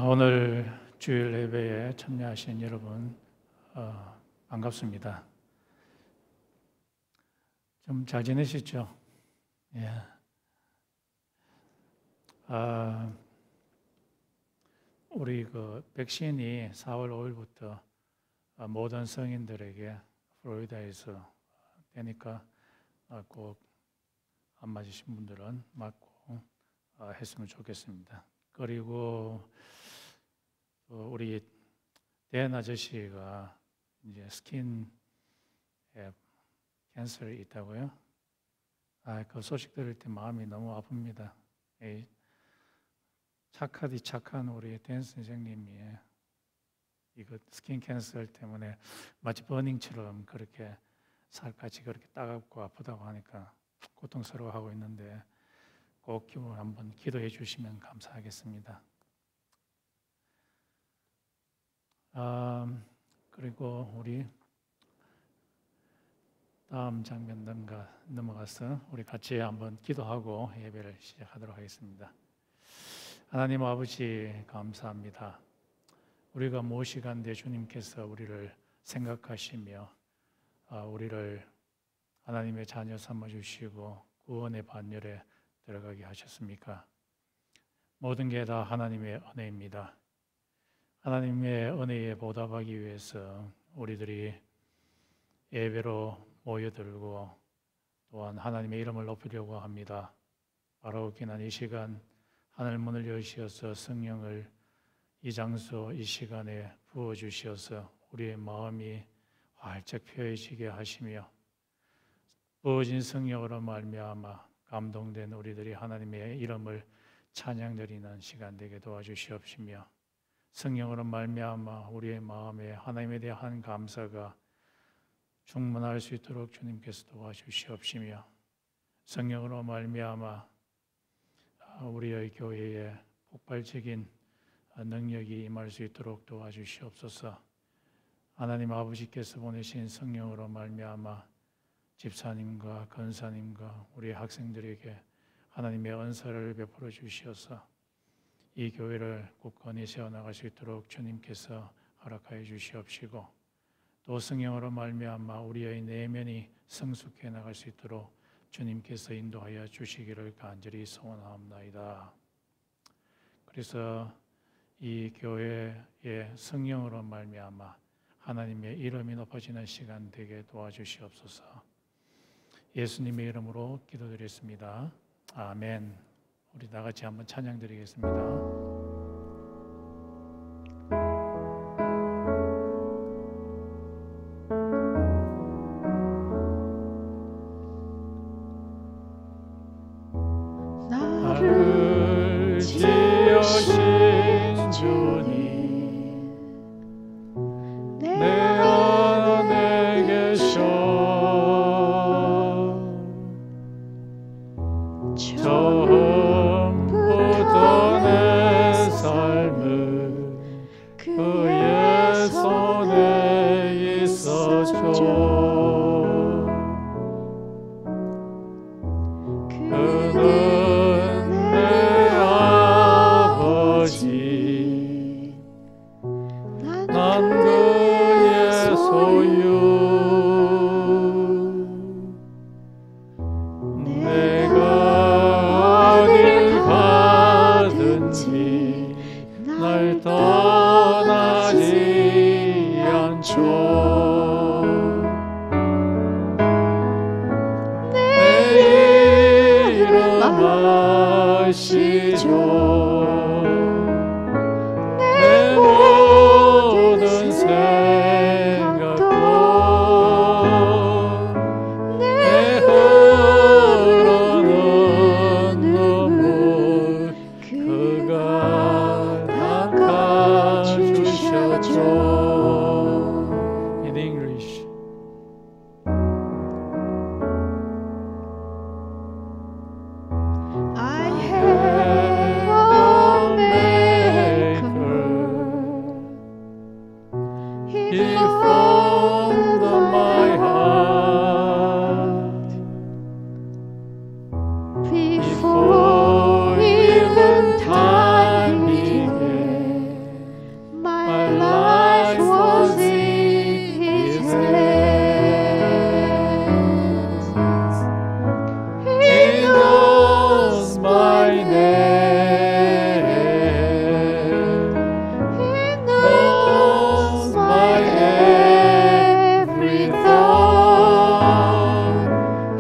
오늘 주일 예배에 참여하신 여러분 반갑습니다. 좀 잘 지내시죠? 예. 우리 백신이 4월 5일부터 모든 성인들에게 플로리다에서 되니까 꼭 안 맞으신 분들은 맞고 했으면 좋겠습니다. 그리고 우리 댄 아저씨가 이제 스킨 캔슬이 있다고요? 그 소식 들을 때 마음이 너무 아픕니다. 착한 우리 댄 선생님이 이거 스킨 캔슬 때문에 마치 버닝처럼 그렇게 살같이 그렇게 따갑고 아프다고 하니까 고통스러워하고 있는데 꼭 한번 기도해 주시면 감사하겠습니다. 그리고 우리 다음 장면 넘어가서 우리 같이 한번 기도하고 예배를 시작하도록 하겠습니다. 하나님 아버지 감사합니다. 우리가 무엇이간데 주님께서 우리를 생각하시며 우리를 하나님의 자녀 삼아주시고 구원의 반열에 들어가게 하셨습니까? 모든 게 다 하나님의 은혜입니다. 하나님의 은혜에 보답하기 위해서 우리들이 예배로 모여들고 또한 하나님의 이름을 높이려고 합니다. 바로 지난 이 시간 하늘 문을 여시어서 성령을 이 장소 이 시간에 부어주시어서 우리의 마음이 활짝 펴지게 하시며 부어진 성령으로 말미암아 감동된 우리들이 하나님의 이름을 찬양드리는 시간 되게 도와주시옵시며 성령으로 말미암아 우리의 마음에 하나님에 대한 감사가 충만할 수 있도록 주님께서 도와주시옵시며 성령으로 말미암아 우리의 교회에 폭발적인 능력이 임할 수 있도록 도와주시옵소서. 하나님 아버지께서 보내신 성령으로 말미암아 집사님과 권사님과 우리 학생들에게 하나님의 은사를 베풀어 주시어서 이 교회를 굳건히 세워나갈 수 있도록 주님께서 허락하여 주시옵시고 또 성령으로 말미암아 우리의 내면이 성숙해 나갈 수 있도록 주님께서 인도하여 주시기를 간절히 소원하옵나이다. 그래서 이 교회의 성령으로 말미암아 하나님의 이름이 높아지는 시간 되게 도와주시옵소서. 예수님의 이름으로 기도드렸습니다. 아멘. 우리 다 같이 한번 찬양 드리겠습니다. In English. I have a maker. He formed my heart before even time began. My life was in His hands. He knows my name. He knows my every thought.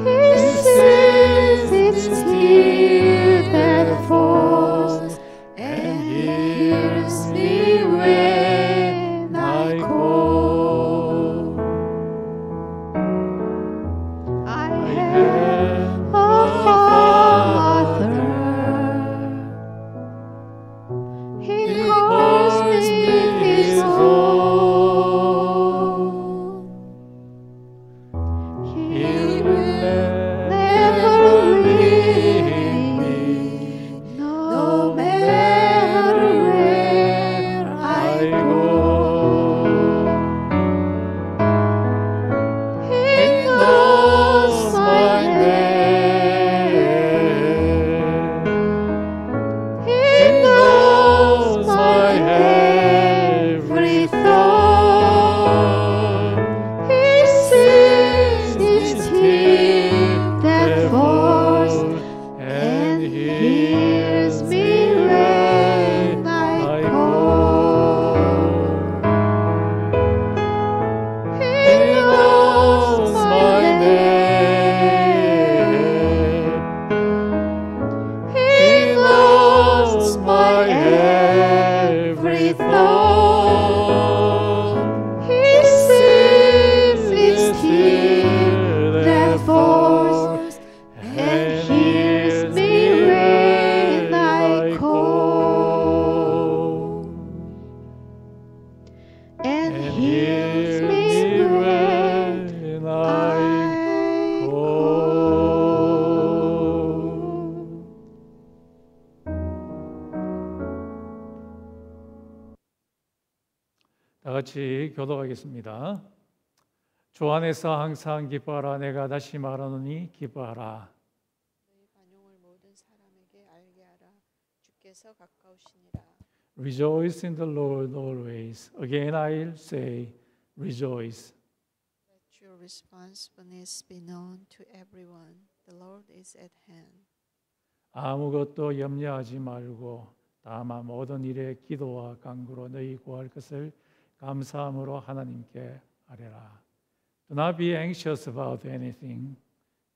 He sees each tear that falls and hears me when I call. I have a Father. He calls me His own. He will never leave me, no matter where I go. He knows my name. He knows my every thought. He sees each tear that falls and hears me when I call. He knows my name. He knows my every thought. He sees each tear that falls and hears me when I call. And hears me when I call. 다 같이 교독하겠습니다. 주 안에서 항상 기뻐하라. 내가 다시 말하노니 기뻐하라. 너희 반용을 모든 사람에게 알게 하라. 주께서 가까우시니라. Rejoice in the Lord always. Again I'll say, rejoice. Let your responsiveness be known to everyone. The Lord is at hand. 아무것도 염려하지 말고 다만 모든 일에 기도와 간구로 너희 구할 것을 감사함으로 하나님께 아뢰라. Do not be anxious about anything,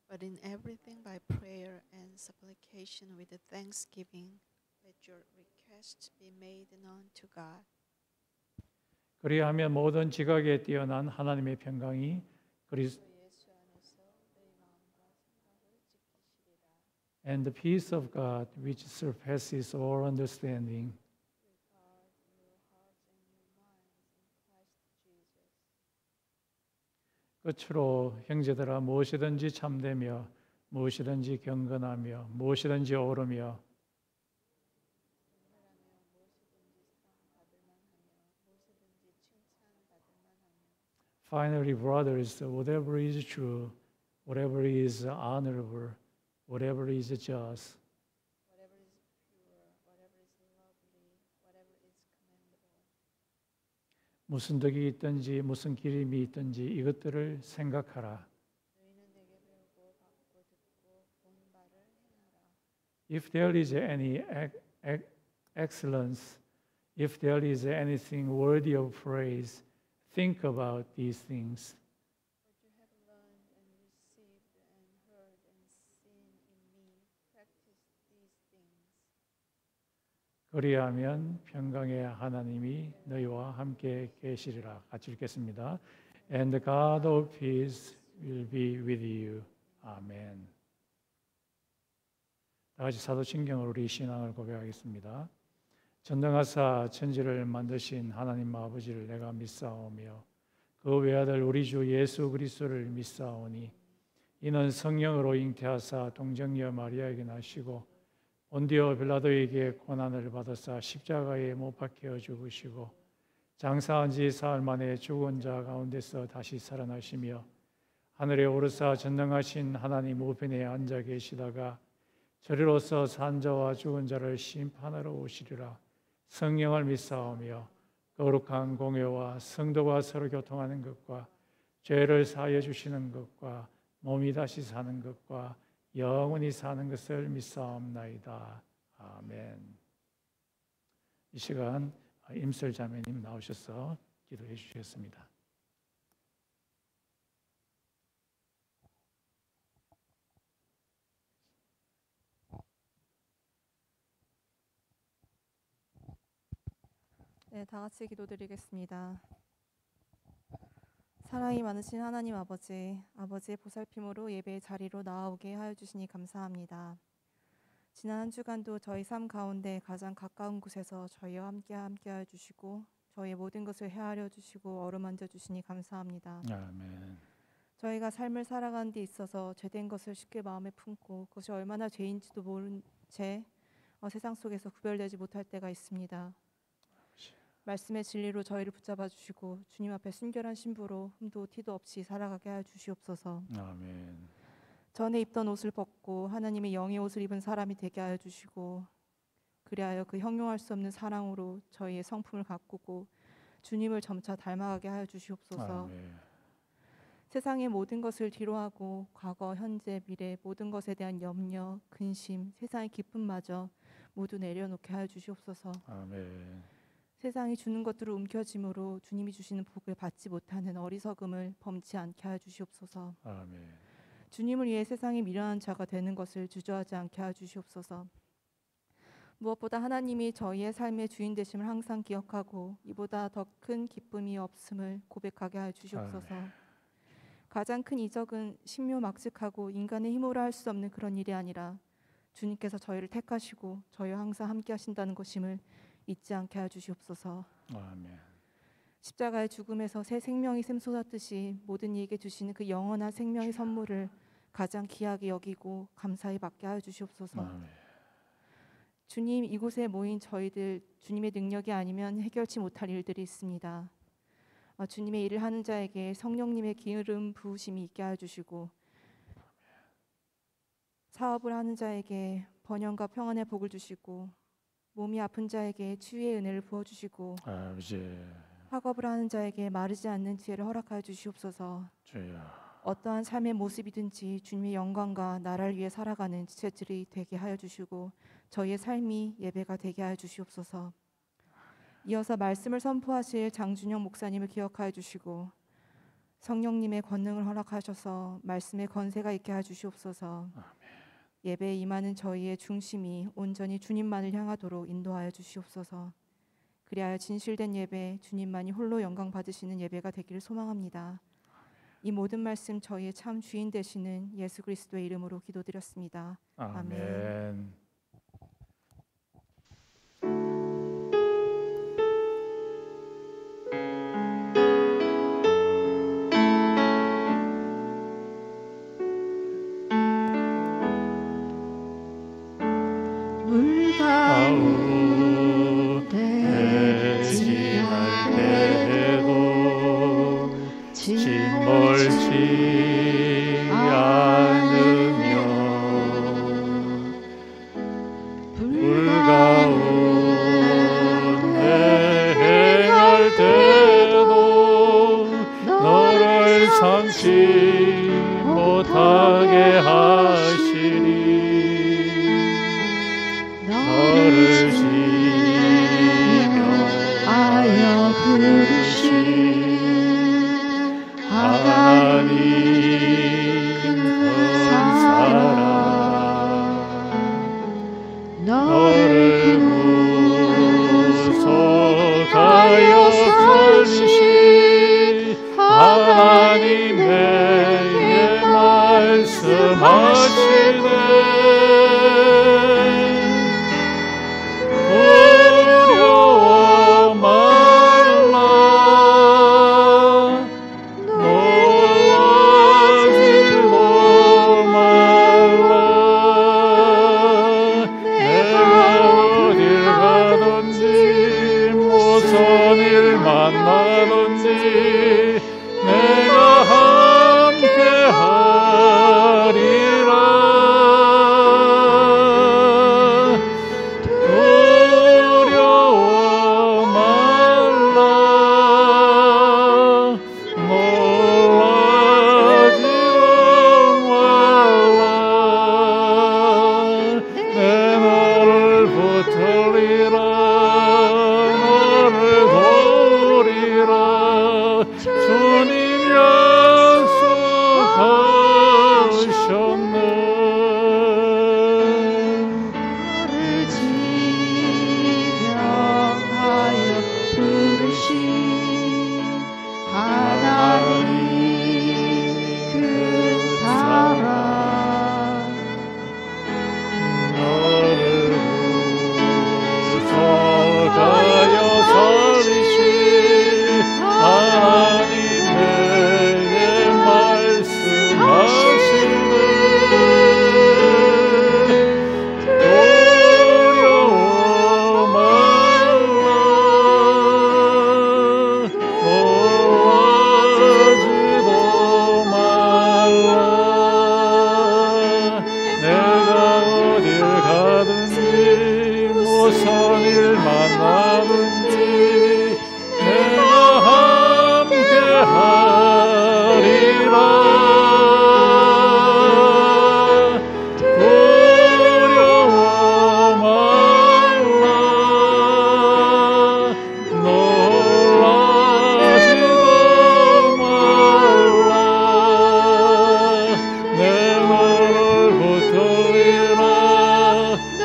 But in everything by prayer and supplication with thanksgiving, let your requests be made known to God. 그리하면 모든 지각에 뛰어난 하나님의 평강이 예수 안에서 너희 마음과 생각을 지키시리라. and the peace of God which surpasses all understanding Will guard your hearts and your minds in Christ Jesus. 끝으로 형제들아 무엇이든지 참되며 무엇이든지 경건하며 무엇이든지 옳으며 Finally, brothers, whatever is true, whatever is honorable, whatever is just, Whatever is pure, whatever is lovely, whatever is commendable. 무슨 덕이 있든지 무슨 기림이 있든지 이것들을 생각하라. 너희는 내게 배우고 받고 듣고 본 바를 행하라. If there is any excellence, if there is anything worthy of praise, think about these things. What you have learned and received and heard and seen in me, practice these things. 그리하면 평강의 하나님이 너희와 함께 계시리라. 같이 읽겠습니다. And the God of peace will be with you. 아멘. 다 같이 사도신경으로 우리 신앙을 고백하겠습니다. 전능하사 천지를 만드신 하나님 아버지를 내가 믿사오며 그 외아들 우리 주 예수 그리스도를 믿사오니 이는 성령으로 잉태하사 동정녀 마리아에게 나시고 본디오 빌라도에게 고난을 받으사 십자가에 못 박혀 죽으시고 장사한 지 사흘 만에 죽은 자 가운데서 다시 살아나시며 하늘에 오르사 전능하신 하나님 우편에 앉아 계시다가 저리로서 산 자와 죽은 자를 심판하러 오시리라. 성령을 믿사오며 거룩한 공회와 성도가 서로 교통하는 것과 죄를 사하여 주시는 것과 몸이 다시 사는 것과 영원히 사는 것을 믿사옵나이다. 아멘. 이 시간 임설 자매님 나오셔서 기도해 주시겠습니다. 네, 다 같이 기도드리겠습니다. 사랑이 많으신 하나님 아버지, 아버지의 보살핌으로 예배의 자리로 나아오게 하여 주시니 감사합니다. 지난 한 주간도 저희 삶 가운데 가장 가까운 곳에서 저희와 함께 하여 주시고 저희의 모든 것을 헤아려 주시고 어루만져 주시니 감사합니다. 아멘. 저희가 삶을 살아가는 데 있어서 죄된 것을 쉽게 마음에 품고 그것이 얼마나 죄인지도 모른 채 세상 속에서 구별되지 못할 때가 있습니다. 말씀의 진리로 저희를 붙잡아 주시고 주님 앞에 순결한 신부로 흠도 티도 없이 살아가게 하여 주시옵소서. 아멘. 전에 입던 옷을 벗고 하나님의 영의 옷을 입은 사람이 되게 하여 주시고 그리하여 그 형용할 수 없는 사랑으로 저희의 성품을 가꾸고 주님을 점차 닮아가게 하여 주시옵소서. 아멘. 세상의 모든 것을 뒤로하고 과거, 현재, 미래 모든 것에 대한 염려, 근심, 세상의 기쁨마저 모두 내려놓게 하여 주시옵소서. 아멘. 세상이 주는 것들을 움켜짐으로 주님이 주시는 복을 받지 못하는 어리석음을 범치 않게 하여 주시옵소서. 아멘. 주님을 위해 세상에 미련한 자가 되는 것을 주저하지 않게 하여 주시옵소서. 무엇보다 하나님이 저희의 삶의 주인 되심을 항상 기억하고 이보다 더 큰 기쁨이 없음을 고백하게 하여 주시옵소서. 아멘. 가장 큰 이적은 신묘막측하고 인간의 힘으로 할 수 없는 그런 일이 아니라 주님께서 저희를 택하시고 저희와 항상 함께 하신다는 것임을 잊지 않게 하여 주시옵소서. 아멘. 십자가의 죽음에서 새 생명이 샘솟았듯이 모든 이에게 주시는 그 영원한 생명의 선물을 가장 귀하게 여기고 감사히 받게 하여 주시옵소서. 아멘. 주님, 이곳에 모인 저희들 주님의 능력이 아니면 해결치 못할 일들이 있습니다. 주님의 일을 하는 자에게 성령님의 기름 부으심이 있게 하여 주시고 사업을 하는 자에게 번영과 평안의 복을 주시고 몸이 아픈 자에게 치유의 은혜를 부어주시고 아버지. 학업을 하는 자에게 마르지 않는 지혜를 허락하여 주시옵소서. 주여. 어떠한 삶의 모습이든지 주님의 영광과 나라를 위해 살아가는 지체들이 되게 하여 주시고 저희의 삶이 예배가 되게 하여 주시옵소서. 이어서 말씀을 선포하실 장준영 목사님을 기억하여 주시고 성령님의 권능을 허락하셔서 말씀의 권세가 있게 하여 주시옵소서. 아멘. 예배에 임하는 저희의 중심이 온전히 주님만을 향하도록 인도하여 주시옵소서. 그리하여 진실된 예배, 주님만이 홀로 영광 받으시는 예배가 되기를 소망합니다. 이 모든 말씀 저희의 참 주인 되시는 예수 그리스도의 이름으로 기도드렸습니다. 아멘. 가운데 지날 때도 짓멀지 않으며 불 가운데 행할 때도 너를 삼지 못하게 하시리. 너를 지명하여 부르신 하나님 큰 사랑 너를 구속하여 살리신 하나님에게 말씀하시 만나든지 내가 함께 하리라. 두려워 말라. 놀라지도 말라. 내 너를 붙들리라.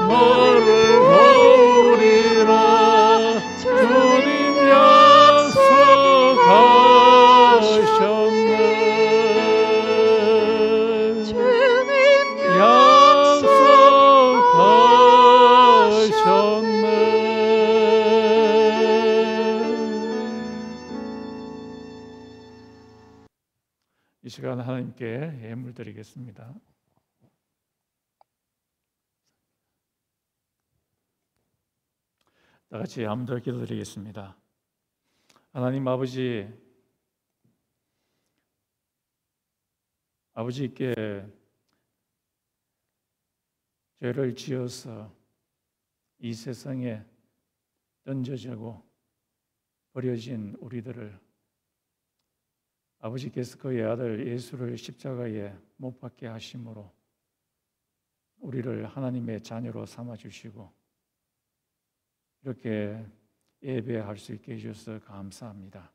너를 도우리라. 주님 약속하셨네. 이 시간 하나님께 예물 드리겠습니다. 다 같이 한 번 더 기도드리겠습니다. 하나님 아버지께 죄를 지어서 이 세상에 던져지고 버려진 우리들을 아버지께서 그의 아들 예수를 십자가에 못 박게 하심으로 우리를 하나님의 자녀로 삼아주시고 이렇게 예배할 수 있게 해주셔서 감사합니다.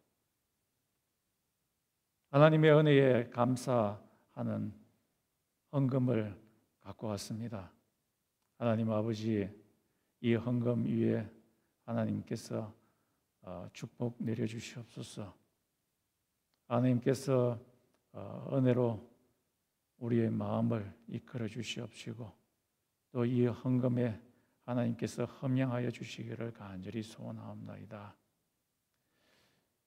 하나님의 은혜에 감사하는 헌금을 갖고 왔습니다. 하나님 아버지, 이 헌금 위에 하나님께서 축복 내려주시옵소서. 하나님께서 은혜로 우리의 마음을 이끌어 주시옵시고 또 이 헌금에 하나님께서 함양하여 주시기를 간절히 소원하옵나이다.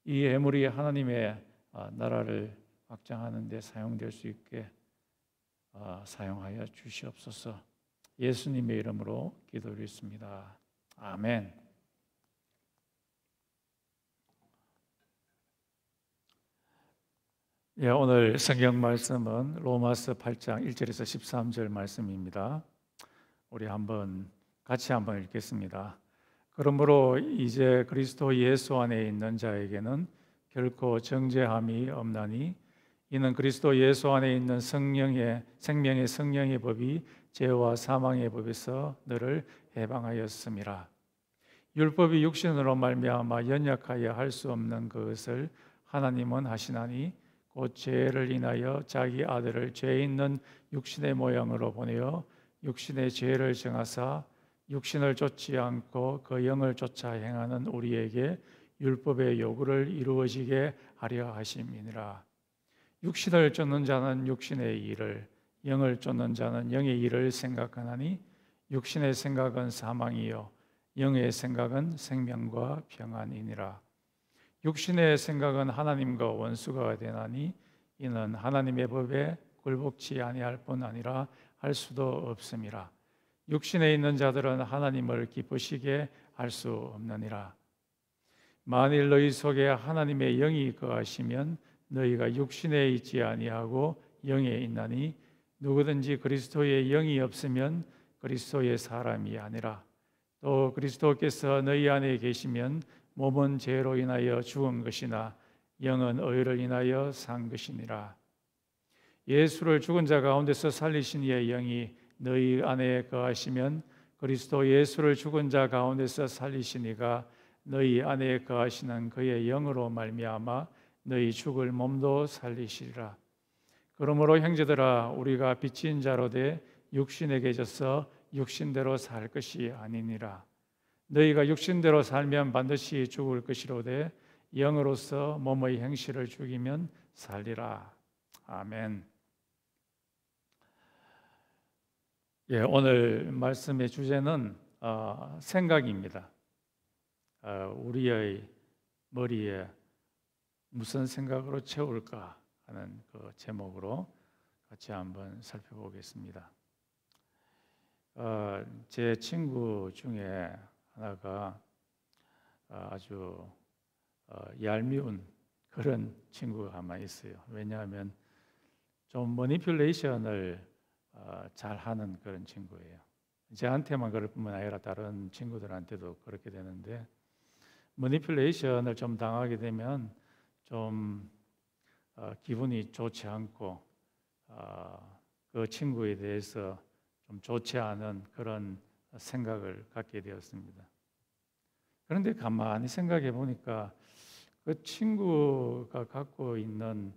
이 예물이 하나님의 나라를 확장하는 데 사용될 수 있게 사용하여 주시옵소서. 예수님의 이름으로 기도드렸습니다. 아멘. 예, 오늘 성경 말씀은 로마서 8장 1절에서 13절 말씀입니다. 우리 같이 한번 읽겠습니다. 그러므로 이제 그리스도 예수 안에 있는 자에게는 결코 정죄함이 없나니 이는 그리스도 예수 안에 있는 생명의 성령의 법이 죄와 사망의 법에서 너를 해방하였음이라. 율법이 육신으로 말미암아 연약하여 할 수 없는 그것을 하나님은 하시나니 곧 죄를 인하여 자기 아들을 죄 있는 육신의 모양으로 보내어 육신의 죄를 정하사 육신을 쫓지 않고 그 영을 쫓아 행하는 우리에게 율법의 요구를 이루어지게 하려 하심이니라. 육신을 쫓는 자는 육신의 일을, 영을 쫓는 자는 영의 일을 생각하나니 육신의 생각은 사망이요 영의 생각은 생명과 평안이니라. 육신의 생각은 하나님과 원수가 되나니 이는 하나님의 법에 굴복치 아니할 뿐 아니라 할 수도 없음이라. 육신에 있는 자들은 하나님을 기쁘시게 할 수 없느니라. 만일 너희 속에 하나님의 영이 거하시면 너희가 육신에 있지 아니하고 영에 있나니 누구든지 그리스도의 영이 없으면 그리스도의 사람이 아니라. 또 그리스도께서 너희 안에 계시면 몸은 죄로 인하여 죽은 것이나 영은 의를 인하여 산 것이니라. 예수를 죽은 자 가운데서 살리신 이의 영이 너희 안에 거하시면 그리스도 예수를 죽은 자 가운데서 살리신 이가 너희 안에 거하시는 그의 영으로 말미암아 너희 죽을 몸도 살리시리라. 그러므로 형제들아 우리가 빚진 자로 돼 육신에게 져서 육신대로 살 것이 아니니라. 너희가 육신대로 살면 반드시 죽을 것이로되 영으로서 몸의 행실을 죽이면 살리라. 아멘. 예, 오늘 말씀의 주제는 생각입니다. 우리의 머리에 무슨 생각으로 채울까 하는 그 제목으로 같이 한번 살펴보겠습니다. 제 친구 중에 하나가 아주 얄미운 그런 친구가 아마 있어요. 왜냐하면 좀 머니퓰레이션을 잘 하는 그런 친구예요. 저한테만 그럴 뿐만 아니라 다른 친구들한테도 그렇게 되는데, 머니플레이션을 좀 당하게 되면 좀 기분이 좋지 않고 그 친구에 대해서 좀 좋지 않은 그런 생각을 갖게 되었습니다. 그런데 가만히 생각해 보니까 그 친구가 갖고 있는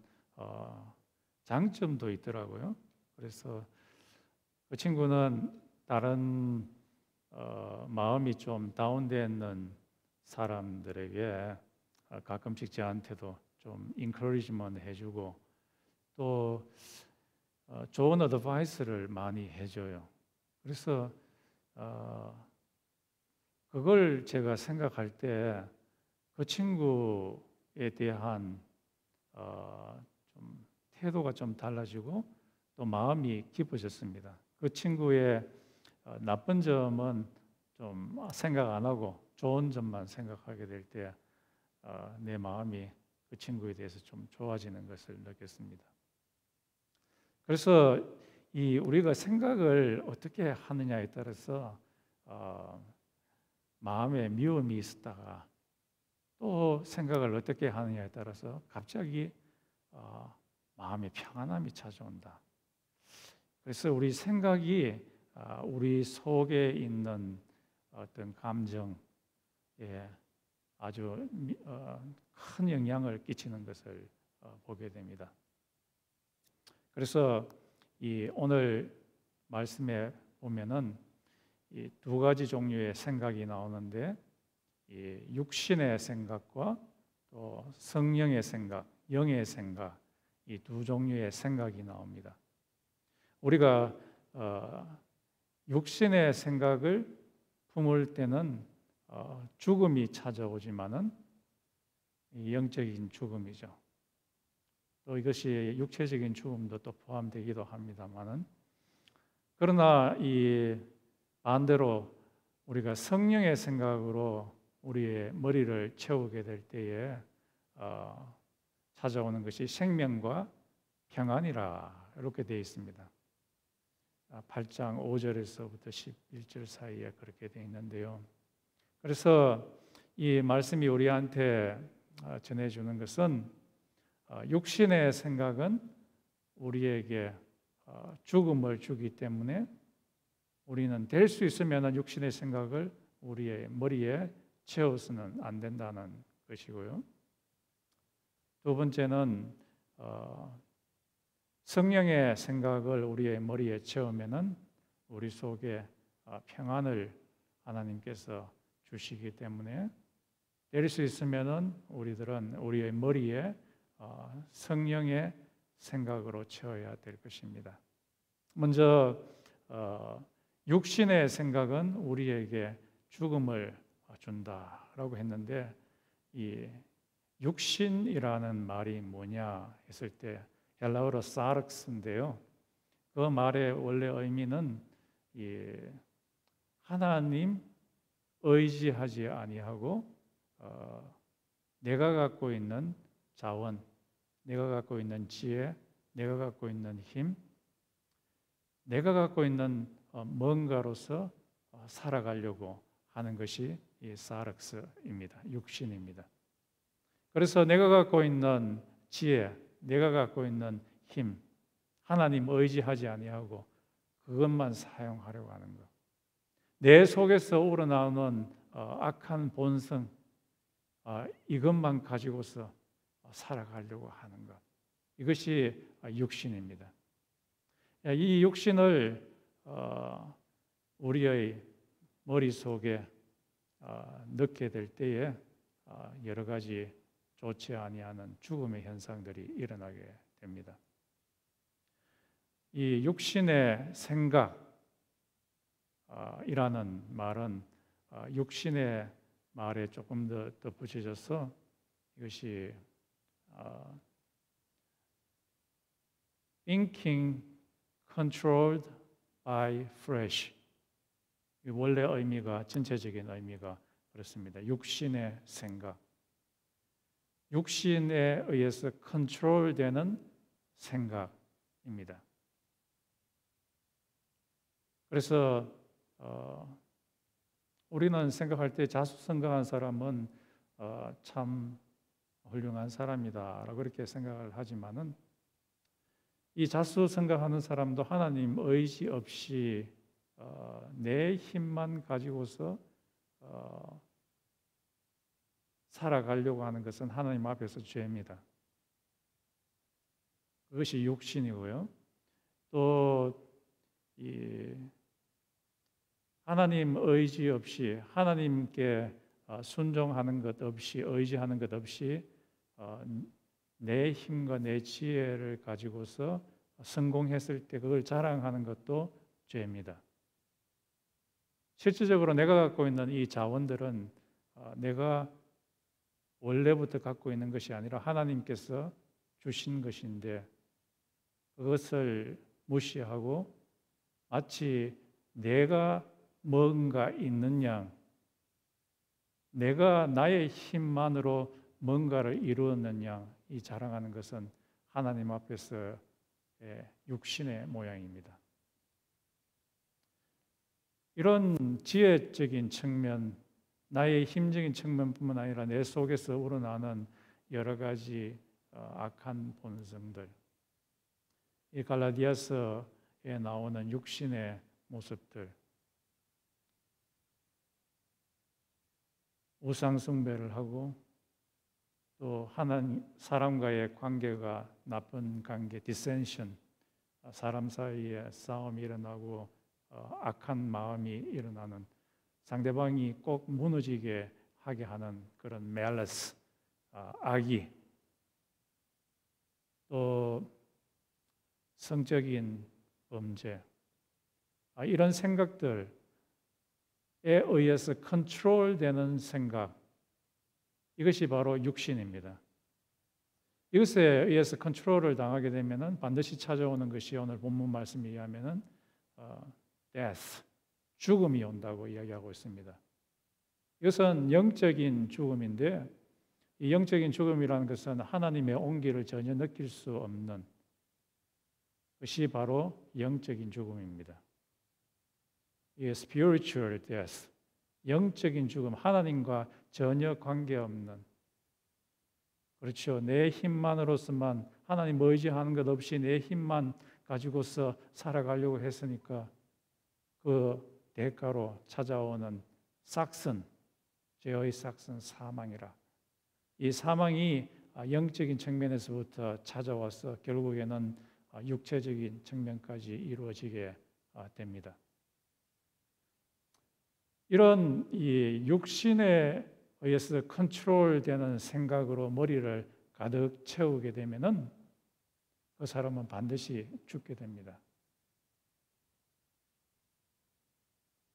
장점도 있더라고요. 그래서 그 친구는 다른 마음이 좀 다운되어 있는 사람들에게 가끔씩 저한테도 좀 인커리지먼트 해주고 또 좋은 어드바이스를 많이 해줘요. 그래서 그걸 제가 생각할 때 그 친구에 대한 좀 태도가 좀 달라지고 또 마음이 깊어졌습니다. 그 친구의 나쁜 점은 좀 생각 안 하고 좋은 점만 생각하게 될 때 내 마음이 그 친구에 대해서 좀 좋아지는 것을 느꼈습니다. 그래서 이 우리가 생각을 어떻게 하느냐에 따라서 마음에 미움이 있었다가 또 생각을 어떻게 하느냐에 따라서 갑자기 마음의 평안함이 찾아온다. 그래서 우리 생각이 우리 속에 있는 어떤 감정에 아주 큰 영향을 끼치는 것을 보게 됩니다. 그래서 이 오늘 말씀에 보면은 이 두 가지 종류의 생각이 나오는데 이 육신의 생각과 또 성령의 생각, 영의 생각 이 두 종류의 생각이 나옵니다. 우리가 육신의 생각을 품을 때는 죽음이 찾아오지만은 영적인 죽음이죠. 또 이것이 육체적인 죽음도 또 포함되기도 합니다만은 그러나 이 반대로 우리가 성령의 생각으로 우리의 머리를 채우게 될 때에 찾아오는 것이 생명과 평안이라 이렇게 되어 있습니다. 8장 5절에서부터 11절 사이에 그렇게 되어 있는데요. 그래서 이 말씀이 우리한테 전해주는 것은 육신의 생각은 우리에게 죽음을 주기 때문에 우리는 될 수 있으면 육신의 생각을 우리의 머리에 채워서는 안 된다는 것이고요. 두 번째는 성령의 생각을 우리의 머리에 채우면은 우리 속에 평안을 하나님께서 주시기 때문에 될 수 있으면은 우리들은 우리의 머리에 성령의 생각으로 채워야 될 것입니다. 먼저 육신의 생각은 우리에게 죽음을 준다라고 했는데 이 육신이라는 말이 뭐냐 했을 때 헬라어로 사르크스인데요. 그 말의 원래 의미는 이 하나님 의지하지 아니하고 내가 갖고 있는 자원, 내가 갖고 있는 지혜, 내가 갖고 있는 힘, 내가 갖고 있는 뭔가로서 살아가려고 하는 것이 이 사르크스입니다. 육신입니다. 그래서 내가 갖고 있는 지혜, 내가 갖고 있는 힘, 하나님 의지하지 아니하고 그것만 사용하려고 하는 것. 내 속에서 우러나오는 악한 본성, 이것만 가지고서 살아가려고 하는 것. 이것이 육신입니다. 이 육신을 우리의 머릿속에 넣게 될 때에 여러 가지 좋지 아니하는 죽음의 현상들이 일어나게 됩니다. 이 육신의 생각이라는 말은 육신의 말에 조금 더 덧붙여져서 이것이 thinking controlled by flesh. 원래 의미가 전체적인 의미가 그렇습니다. 육신의 생각, 육신에 의해서 컨트롤되는 생각입니다. 그래서 우리는 생각할 때 자수성가한 사람은 참 훌륭한 사람이다라고 그렇게 생각을 하지만은 이 자수성가하는 사람도 하나님 의지 없이 내 힘만 가지고서 살아가려고 하는 것은 하나님 앞에서 죄입니다. 그것이 육신이고요. 또 이 하나님 의지 없이 하나님께 순종하는 것 없이 의지하는 것 없이 내 힘과 내 지혜를 가지고서 성공했을 때 그걸 자랑하는 것도 죄입니다. 실질적으로 내가 갖고 있는 이 자원들은 내가 원래부터 갖고 있는 것이 아니라 하나님께서 주신 것인데 그것을 무시하고 마치 내가 뭔가 있는 양, 내가 나의 힘만으로 뭔가를 이루었는 양, 이 자랑하는 것은 하나님 앞에서 육신의 모양입니다. 이런 지혜적인 측면, 나의 힘적인 측면뿐만 아니라 내 속에서 우러나는 여러 가지 악한 본성들, 이 갈라디아서에 나오는 육신의 모습들, 우상 숭배를 하고 또 하나님 사람과의 관계가 나쁜 관계, 디센션, 사람 사이에 싸움이 일어나고 악한 마음이 일어나는, 상대방이 꼭 무너지게 하게 하는 그런 멜러스, 악의, 또 성적인 범죄, 이런 생각들에 의해서 컨트롤되는 생각, 이것이 바로 육신입니다. 이것에 의해서 컨트롤을 당하게 되면은 반드시 찾아오는 것이 오늘 본문 말씀에 의하면은 death, 죽음이 온다고 이야기하고 있습니다. 이것은 영적인 죽음인데 이 영적인 죽음이라는 것은 하나님의 온기를 전혀 느낄 수 없는 것이 바로 영적인 죽음입니다. 이 spiritual death, 영적인 죽음, 하나님과 전혀 관계없는, 그렇죠. 내 힘만으로서만, 하나님 의지하는 것 없이 내 힘만 가지고서 살아가려고 했으니까 그 대가로 찾아오는 삭슨, 죄의 삭슨, 사망이라. 이 사망이 영적인 측면에서부터 찾아와서 결국에는 육체적인 측면까지 이루어지게 됩니다. 이런 이 육신에 의해서 컨트롤되는 생각으로 머리를 가득 채우게 되면은 그 사람은 반드시 죽게 됩니다.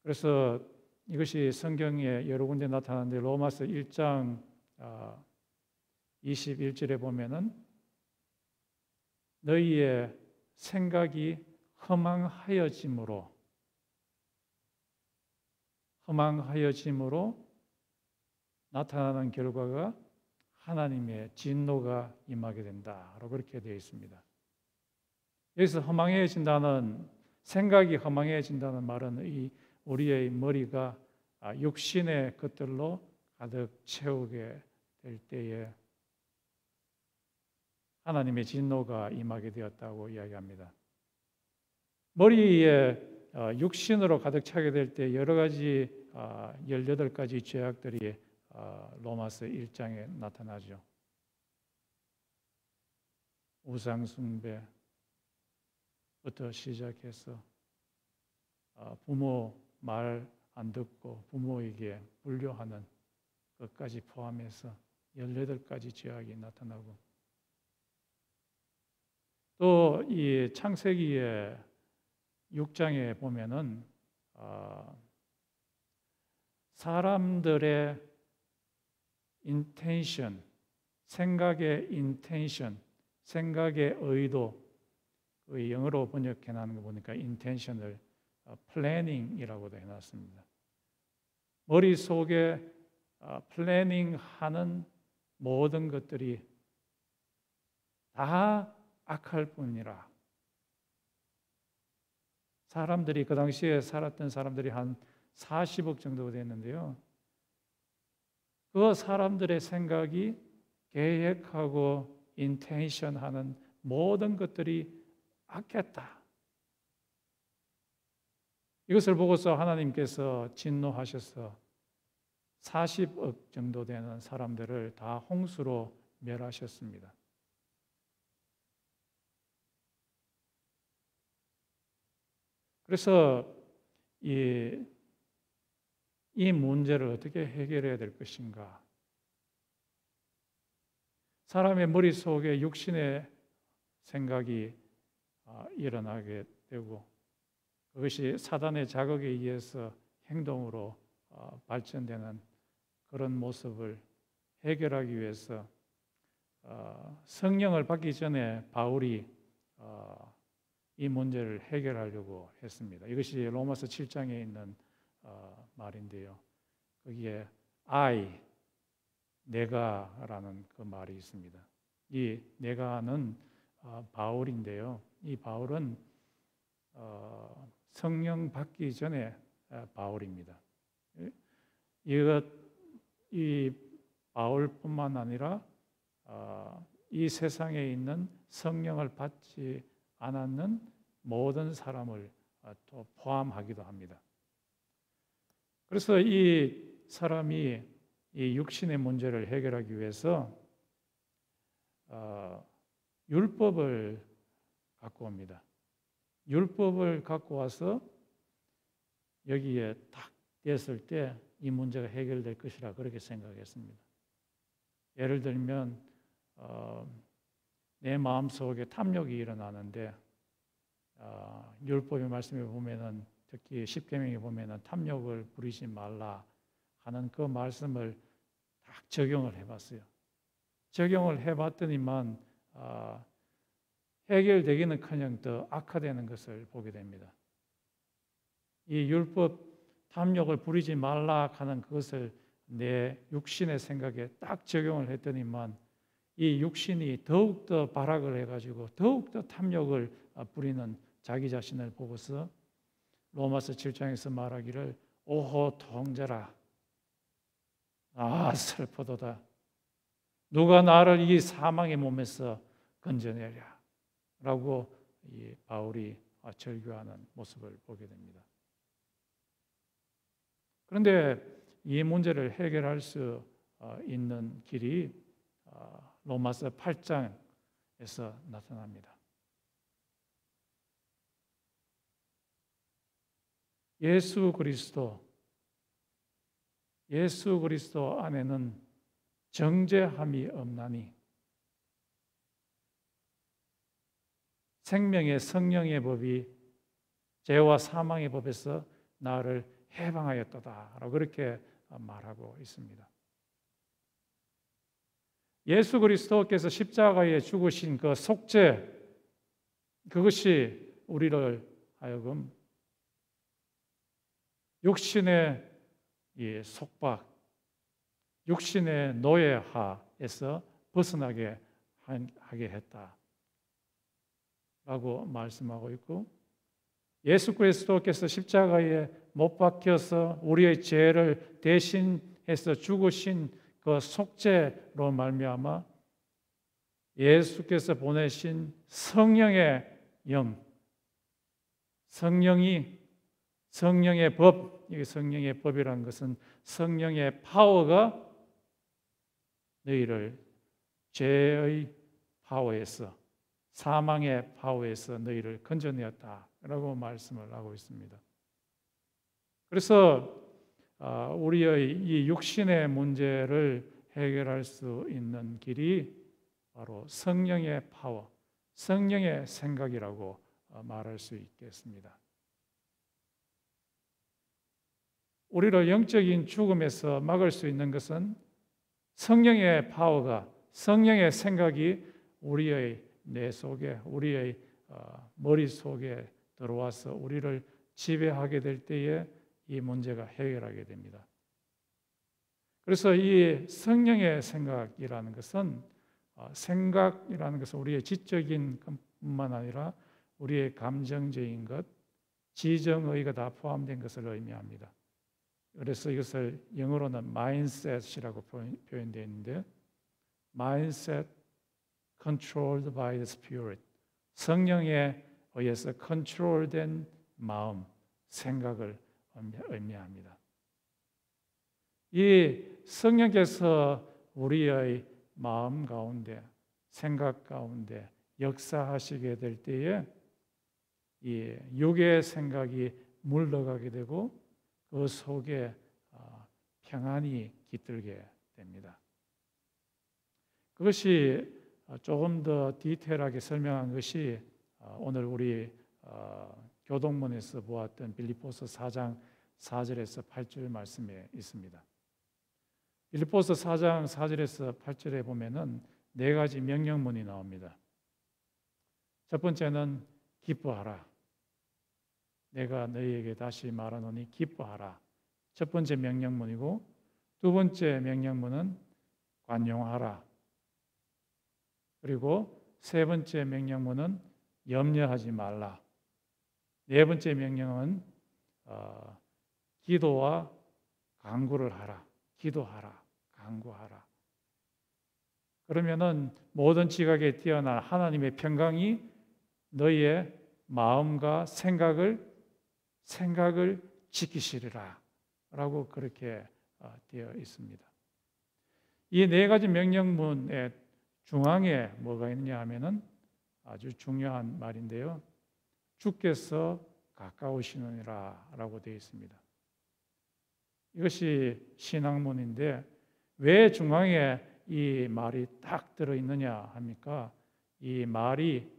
그래서 이것이 성경에 여러 군데 나타나는데 로마서 1장 21절에 보면은 너희의 생각이 허망하여짐으로 나타나는 결과가 하나님의 진노가 임하게 된다라고 그렇게 되어 있습니다. 여기서 허망해진다는, 생각이 허망해진다는 말은 이 우리의 머리가 육신의 것들로 가득 채우게 될 때에 하나님의 진노가 임하게 되었다고 이야기합니다. 머리에 육신으로 가득 차게 될 때 여러 가지 18가지 죄악들이 로마서 1장에 나타나죠. 우상 숭배부터 시작해서 부모 말 안 듣고 부모에게 불효하는 것까지 포함해서 18가지 죄악이 나타나고, 또 이 창세기의 6장에 보면은 사람들의 intention, 생각의 intention, 생각의 의도, 그 영어로 번역해 놨는 거 보니까 intention을 planning이라고도 해놨습니다. 머릿속에 플래닝하는 모든 것들이 다 악할 뿐이라. 사람들이 그 당시에 살았던 사람들이 한 40억 정도 됐는데요. 그 사람들의 생각이 계획하고 인텐션하는 모든 것들이 악했다. 이것을 보고서 하나님께서 진노하셔서 40억 정도 되는 사람들을 다 홍수로 멸하셨습니다. 그래서 이 문제를 어떻게 해결해야 될 것인가? 사람의 머릿속에 육신의 생각이 일어나게 되고 그것이 사단의 자극에 의해서 행동으로 발전되는 그런 모습을 해결하기 위해서 성령을 받기 전에 바울이 이 문제를 해결하려고 했습니다. 이것이 로마서 7장에 있는 말인데요. 거기에 I, 내가라는 그 말이 있습니다. 이 내가는 바울인데요. 이 바울은 성령 받기 전에 바울입니다. 이 바울뿐만 아니라 이 세상에 있는 성령을 받지 않았는 모든 사람을 또 포함하기도 합니다. 그래서 이 사람이 이 육신의 문제를 해결하기 위해서 율법을 갖고 옵니다. 율법을 갖고 와서 여기에 딱 됐을 때 이 문제가 해결될 것이라 그렇게 생각했습니다. 예를 들면 내 마음속에 탐욕이 일어나는데 율법의 말씀에 보면은 특히 십계명에 보면은 탐욕을 부리지 말라 하는 그 말씀을 딱 적용을 해봤어요. 적용을 해봤더니만 해결되기는커녕 더 악화되는 것을 보게 됩니다. 이 율법 탐욕을 부리지 말라 하는 그것을 내 육신의 생각에 딱 적용을 했더니만 이 육신이 더욱더 발악을 해가지고 더욱더 탐욕을 부리는 자기 자신을 보고서 로마서 7장에서 말하기를 오호 통제라, 슬프도다, 누가 나를 이 사망의 몸에서 건져내랴 라고 이 바울이 절규하는 모습을 보게 됩니다. 그런데 이 문제를 해결할 수 있는 길이 로마서 8장에서 나타납니다. 예수 그리스도 안에는 정죄함이 없나니 생명의 성령의 법이 죄와 사망의 법에서 나를 해방하였도다라고 그렇게 말하고 있습니다. 예수 그리스도께서 십자가에 죽으신 그 속죄, 그것이 우리를 하여금 육신의 이 속박, 육신의 노예하에서 벗어나게 하게 했다라고 말씀하고 있고, 예수 그리스도께서 십자가에 못 박혀서 우리의 죄를 대신해서 죽으신 그 속죄로 말미암아 예수께서 보내신 성령의 영, 성령의 법, 이 성령의 법이라는 것은 성령의 파워가 너희를 죄의 파워에서, 사망의 파워에서 너희를 건져내었다라고 말씀을 하고 있습니다. 그래서 우리의 이 육신의 문제를 해결할 수 있는 길이 바로 성령의 파워, 성령의 생각이라고 말할 수 있겠습니다. 우리를 영적인 죽음에서 막을 수 있는 것은 성령의 파워가, 성령의 생각이 우리의 뇌 속에, 우리의 머릿속에 들어와서 우리를 지배하게 될 때에 이 문제가 해결하게 됩니다. 그래서 이 성령의 생각이라는 것은 우리의 지적인 것뿐만 아니라 우리의 감정적인 것, 지정의가 다 포함된 것을 의미합니다. 그래서 이것을 영어로는 mindset이라고 표현되어 있는데, mindset controlled by the Spirit, 성령에 의해서 컨트롤된 마음, 생각을 의미합니다. 이 성령께서 우리의 마음 가운데, 생각 가운데 역사하시게 될 때에 이 육의 생각이 물러가게 되고 그 속에 평안이 깃들게 됩니다. 그것이 조금 더 디테일하게 설명한 것이 오늘 우리 교동문에서 보았던 빌립보서 4장 4절에서 8절 말씀에 있습니다. 빌립보서 4장 4절에서 8절에 보면은 네 가지 명령문이 나옵니다. 첫 번째는 기뻐하라. 내가 너희에게 다시 말하노니 기뻐하라. 첫 번째 명령문이고, 두 번째 명령문은 관용하라. 그리고 세 번째 명령문은 염려하지 말라. 네 번째 명령은 기도와 간구를 하라. 기도하라. 간구하라. 그러면은 모든 지각에 뛰어난 하나님의 평강이 너희의 마음과 생각을 지키시리라 라고 그렇게 되어 있습니다. 이 네 가지 명령문의 중앙에 뭐가 있느냐 하면은 아주 중요한 말인데요. 주께서 가까우시느니라 라고 되어 있습니다. 이것이 신앙문인데 왜 중앙에 이 말이 딱 들어있느냐 합니까? 이 말이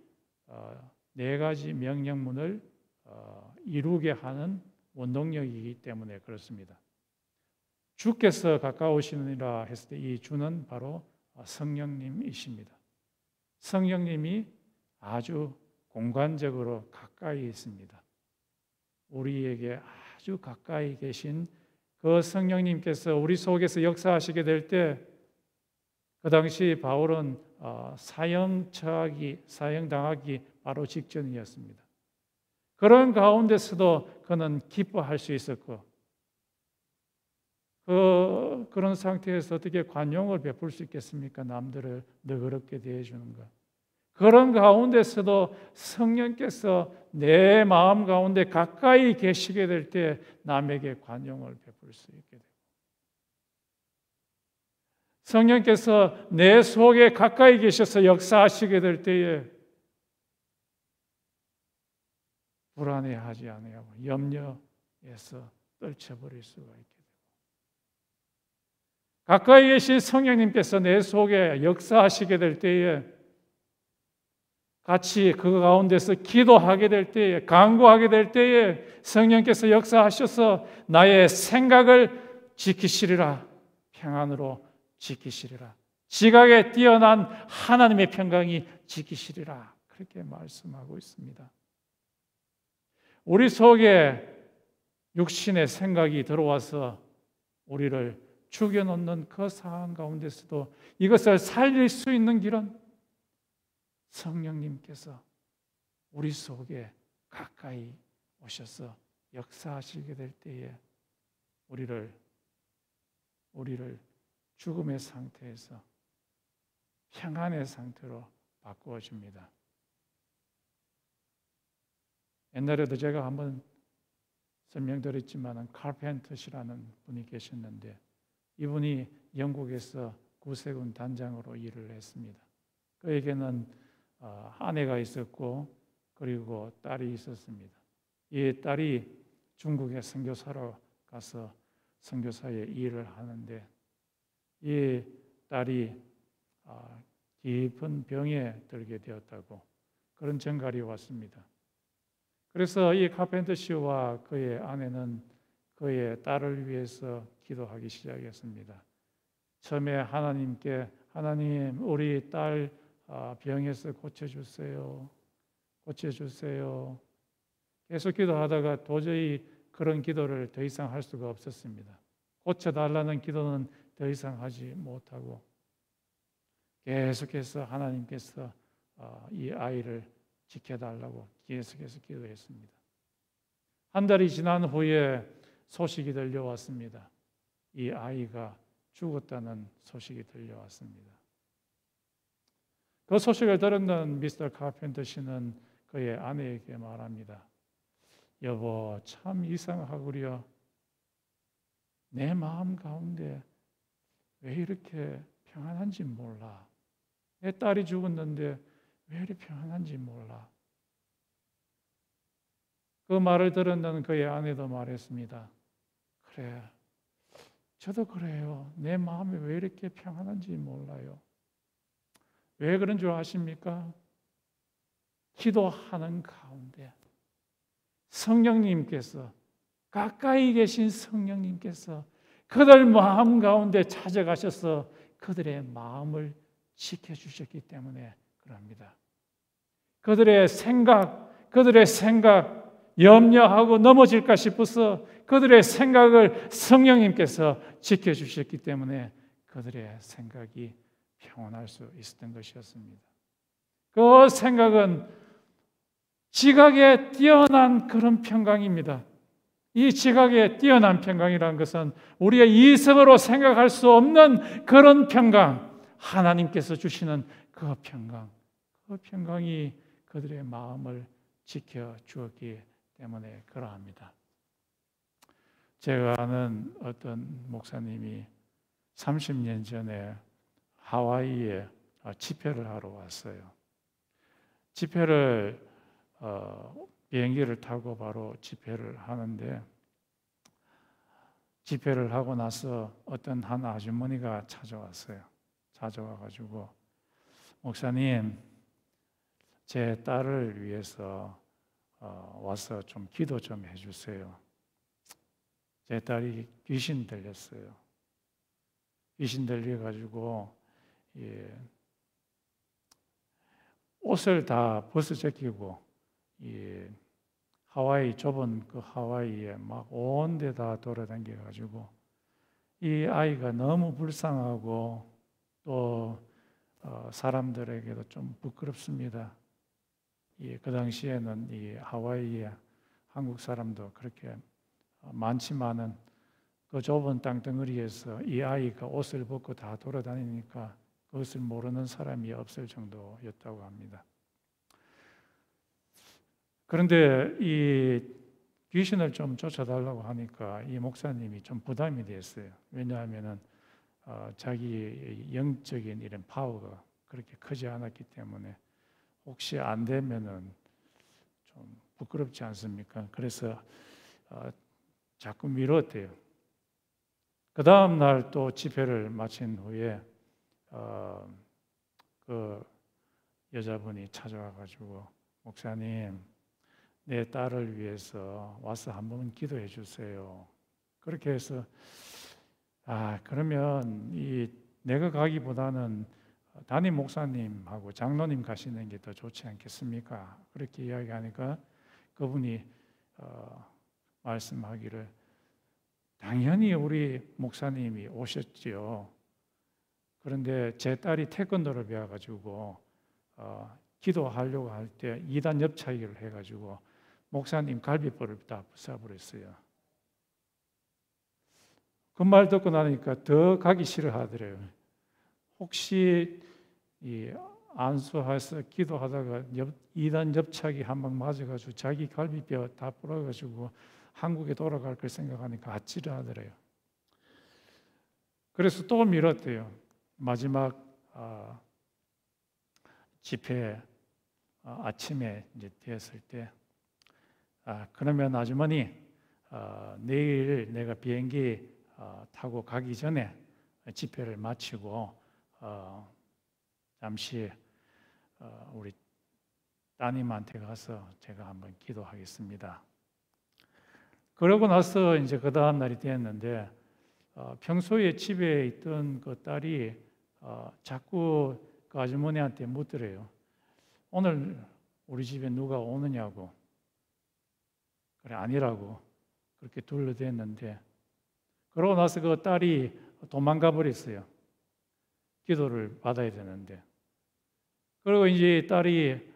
네 가지 명령문을 이루게 하는 원동력이기 때문에 그렇습니다. 주께서 가까우시느니라 했을 때 이 주는 바로 성령님이십니다. 성령님이 아주 공간적으로 가까이 있습니다. 우리에게 아주 가까이 계신 그 성령님께서 우리 속에서 역사하시게 될 때, 그 당시 바울은 사형당하기 바로 직전이었습니다. 그런 가운데서도 그는 기뻐할 수 있었고, 그런 상태에서 어떻게 관용을 베풀 수 있겠습니까? 남들을 너그럽게 대해주는 것. 그런 가운데서도 성령께서 내 마음 가운데 가까이 계시게 될 때 남에게 관용을 베풀 수 있게 되고, 성령께서 내 속에 가까이 계셔서 역사하시게 될 때에 불안해하지 아니하고 염려에서 떨쳐버릴 수가 있게 되고, 가까이 계신 성령님께서 내 속에 역사하시게 될 때에 같이 그 가운데서 기도하게 될 때에, 간구하게 될 때에 성령께서 역사하셔서 나의 생각을 지키시리라, 평안으로 지키시리라, 지각에 뛰어난 하나님의 평강이 지키시리라, 그렇게 말씀하고 있습니다. 우리 속에 육신의 생각이 들어와서 우리를 죽여놓는 그 상황 가운데서도 이것을 살릴 수 있는 길은 성령님께서 우리 속에 가까이 오셔서 역사하시게 될 때에 우리를 죽음의 상태에서 평안의 상태로 바꾸어 줍니다. 옛날에도 제가 한번 설명드렸지만 카펜터시라는 분이 계셨는데, 이분이 영국에서 구세군 단장으로 일을 했습니다. 그에게는 아내가 있었고 그리고 딸이 있었습니다. 이 딸이 중국에 선교사로 가서 선교사의 일을 하는데, 이 딸이 깊은 병에 들게 되었다고 그런 전갈이 왔습니다. 그래서 이 카펜터 씨와 그의 아내는 그의 딸을 위해서 기도하기 시작했습니다. 처음에 하나님께, 하나님 우리 딸 병에서 고쳐주세요. 고쳐주세요. 계속 기도하다가 도저히 그런 기도를 더 이상 할 수가 없었습니다. 고쳐달라는 기도는 더 이상 하지 못하고 계속해서 하나님께서 이 아이를 지켜달라고 계속해서 기도했습니다. 한 달이 지난 후에 소식이 들려왔습니다. 이 아이가 죽었다는 소식이 들려왔습니다. 그 소식을 들은 미스터 카펜터 씨는 그의 아내에게 말합니다. 여보, 참 이상하구려. 내 마음 가운데 왜 이렇게 평안한지 몰라. 내 딸이 죽었는데 왜 이렇게 평안한지 몰라. 그 말을 들은 그의 아내도 말했습니다. 그래, 저도 그래요. 내 마음이 왜 이렇게 평안한지 몰라요. 왜 그런 줄 아십니까? 기도하는 가운데 성령님께서, 가까이 계신 성령님께서 그들 마음 가운데 찾아가셔서 그들의 마음을 지켜주셨기 때문에 그럽니다. 그들의 생각 염려하고 넘어질까 싶어서 그들의 생각을 성령님께서 지켜주셨기 때문에 그들의 생각이 평온할 수 있었던 것이었습니다. 그 생각은 지각에 뛰어난 그런 평강입니다. 이 지각에 뛰어난 평강이라는 것은 우리의 이성으로 생각할 수 없는 그런 평강, 하나님께서 주시는 그 평강이 그들의 마음을 지켜주었기 때문에 그러합니다. 제가 아는 어떤 목사님이 30년 전에 하와이에 집회를 하러 왔어요. 집회를 비행기를 타고 바로 집회를 하는데, 집회를 하고 나서 어떤 한 아주머니가 찾아왔어요. 찾아와가지고, 목사님, 제 딸을 위해서 와서 좀 기도 좀 해주세요. 제 딸이 귀신 들렸어요. 귀신 들려가지고 옷을 다 벗어제끼고 하와이, 좁은 그 하와이에 막 온 데 다 돌아다녀가지고 이 아이가 너무 불쌍하고 또 사람들에게도 좀 부끄럽습니다. 그 당시에는 이 하와이에 한국 사람도 그렇게 많지만은 그 좁은 땅덩어리에서 이 아이가 옷을 벗고 다 돌아다니니까 그것을 모르는 사람이 없을 정도였다고 합니다. 그런데 이 귀신을 좀 쫓아달라고 하니까 이 목사님이 좀 부담이 됐어요. 왜냐하면은 자기 영적인 이런 파워가 그렇게 크지 않았기 때문에 혹시 안 되면은 좀 부끄럽지 않습니까? 그래서 자꾸 미뤘대요. 그 다음 날 또 집회를 마친 후에 그 여자분이 찾아와가지고 목사님, 내 딸을 위해서 와서 한번 기도해 주세요. 그렇게 해서 그러면 내가 가기보다는 담임 목사님하고 장로님 가시는 게 더 좋지 않겠습니까? 그렇게 이야기하니까 그분이 말씀하기를 당연히 우리 목사님이 오셨지요. 그런데 제 딸이 태권도를 배워가지고 기도하려고 할 때 2단 옆차기를 해가지고 목사님 갈비뼈를 다 부숴버렸어요. 그 말 듣고 나니까 더 가기 싫어하더래요. 혹시 안수해서 기도하다가 2단 옆차기 한 방 맞아가지고 자기 갈비뼈 다 부러가지고 한국에 돌아갈 걸 생각하니까 아찔하더래요. 그래서 또 미뤘대요. 마지막 집회 아침에 이제 되었을 때 그러면 아주머니 내일 내가 비행기 타고 가기 전에 집회를 마치고 잠시 우리 따님한테 가서 제가 한번 기도하겠습니다. 그러고 나서 이제 그 다음 날이 되었는데 평소에 집에 있던 그 딸이 자꾸 그 아주머니한테 묻더래요. 오늘 우리 집에 누가 오느냐고. 그래, 아니라고 그렇게 둘러댔는데 그러고 나서 그 딸이 도망가 버렸어요. 기도를 받아야 되는데. 그리고 이제 딸이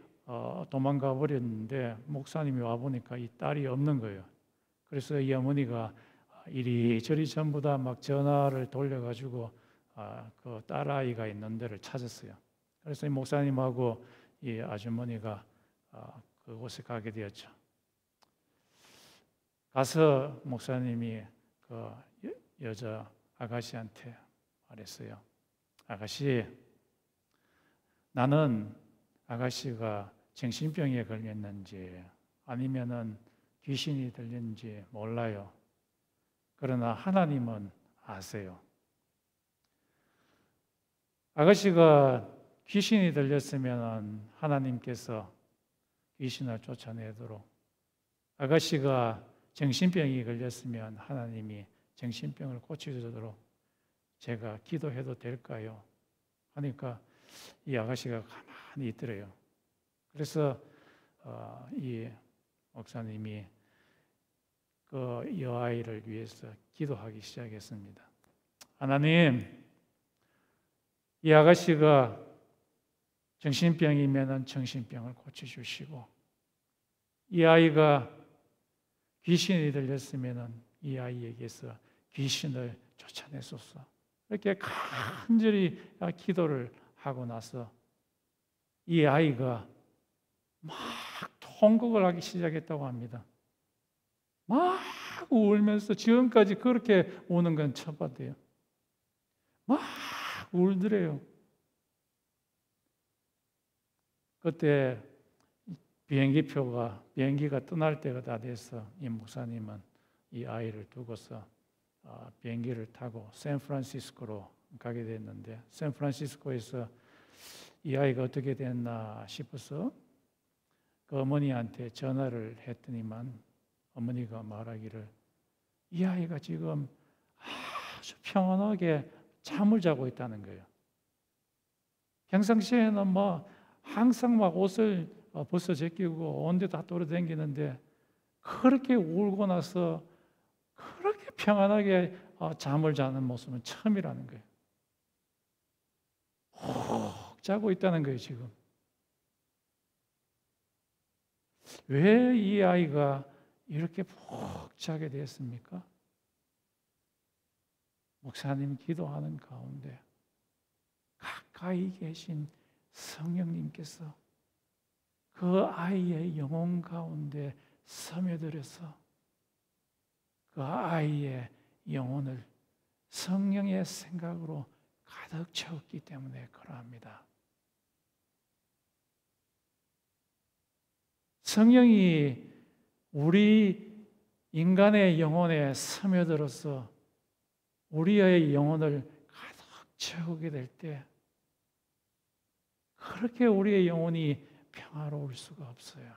도망가 버렸는데 목사님이 와 보니까 이 딸이 없는 거예요. 그래서 이 어머니가 이리저리 전부 다 막 전화를 돌려가지고 그 딸아이가 있는 데를 찾았어요. 그래서 이 목사님하고 이 아주머니가 그곳에 가게 되었죠. 가서 목사님이 그 여자 아가씨한테 말했어요. 아가씨, 나는 아가씨가 정신병에 걸렸는지 아니면은 귀신이 들렸는지 몰라요. 그러나 하나님은 아세요. 아가씨가 귀신이 들렸으면 하나님께서 귀신을 쫓아내도록, 아가씨가 정신병이 걸렸으면 하나님이 정신병을 고쳐주도록 제가 기도해도 될까요? 하니까 이 아가씨가 가만히 있더래요. 그래서 이 목사님이 그 여아이를 위해서 기도하기 시작했습니다. 하나님, 이 아가씨가 정신병이면 정신병을 고쳐주시고, 이 아이가 귀신이 들렸으면 이 아이에게서 귀신을 쫓아내소서. 이렇게 간절히 기도를 하고 나서 이 아이가 막 통곡을 하기 시작했다고 합니다. 막 울면서, 지금까지 그렇게 우는 건 처음 봤대요. 막 울더래요. 그때 비행기가 떠날 때가 다 돼서 이 목사님은 이 아이를 두고서 비행기를 타고 샌프란시스코로 가게 됐는데, 샌프란시스코에서 이 아이가 어떻게 됐나 싶어서 그 어머니한테 전화를 했더니만 어머니가 말하기를 이 아이가 지금 아주 평안하게 잠을 자고 있다는 거예요. 평상시에는 뭐 항상 막 옷을 벗어 제끼고 온데 다 돌아다니는데 그렇게 울고 나서 그렇게 평안하게 잠을 자는 모습은 처음이라는 거예요. 푹 자고 있다는 거예요, 지금. 왜 이 아이가 이렇게 푹 자게 되었습니까? 목사님 기도하는 가운데 가까이 계신 성령님께서 그 아이의 영혼 가운데 스며들어서 그 아이의 영혼을 성령의 생각으로 가득 채웠기 때문에 그러합니다. 성령이 우리 인간의 영혼에 스며들어서 우리의 영혼을 가득 채우게 될 때 그렇게 우리의 영혼이 평화로울 수가 없어요.